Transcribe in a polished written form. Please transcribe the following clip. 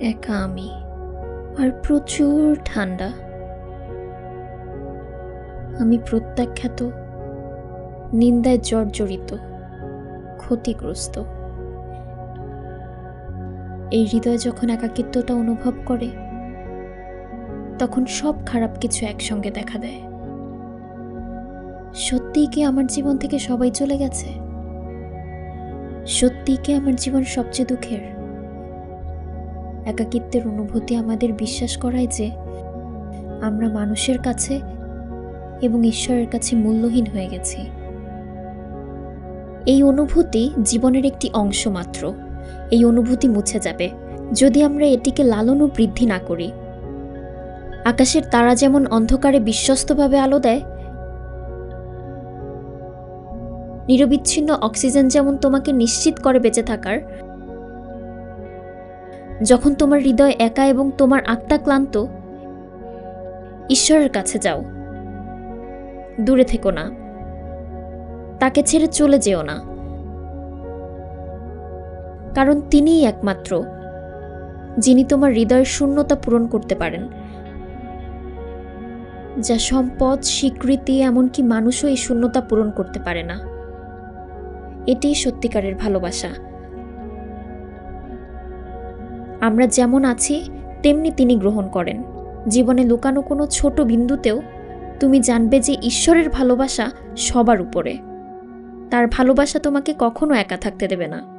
একা আমি, আর প্রচুর ঠান্ডা। আমি প্রত্যাখ্যাত, নিন্দায় জর্জরিত, ক্ষতিগ্রস্ত। এই হৃদয় যখন একাকিত্বটা অনুভব করে, তখন সব খারাপ কিছু একসঙ্গে দেখা দেয়। সত্যিই কি আমার জীবন থেকে সবাই চলে গেছে? সত্যিই কি আমার জীবন সবচেয়ে দুঃখের? একাকিত্বের অনুভূতি আমাদের বিশ্বাস করায় যে আমরা মানুষের কাছে এবং ঈশ্বরের কাছে মূল্যহীন হয়ে গেছি। এই অনুভূতি জীবনের একটি অংশ মাত্র। এই অনুভূতি মুছে যাবে যদি আমরা এটিকে লালন ও বৃদ্ধি না করি। আকাশের তারা যেমন অন্ধকারে বিশ্বস্তভাবে আলো দেয়, নিরবিচ্ছিন্ন অক্সিজেন যেমন তোমাকে নিশ্চিত করে বেঁচে থাকার, যখন তোমার হৃদয় একা এবং তোমার আত্মা ক্লান্ত, ঈশ্বরের কাছে যাও। দূরে থেকো না, তাকে ছেড়ে চলে যেও না, কারণ তিনিই একমাত্র যিনি তোমার হৃদয়ের শূন্যতা পূরণ করতে পারেন, যা সম্পদ, স্বীকৃতি, এমনকি মানুষও এই শূন্যতা পূরণ করতে পারে না। এটিই সত্যিকারের ভালোবাসা। আমরা যেমন আছি তেমনি তিনি গ্রহণ করেন। জীবনে লুকানো কোনো ছোট বিন্দুতেও তুমি জানবে যে ঈশ্বরের ভালোবাসা সবার উপরে। তার ভালোবাসা তোমাকে কখনো একা থাকতে দেবে না।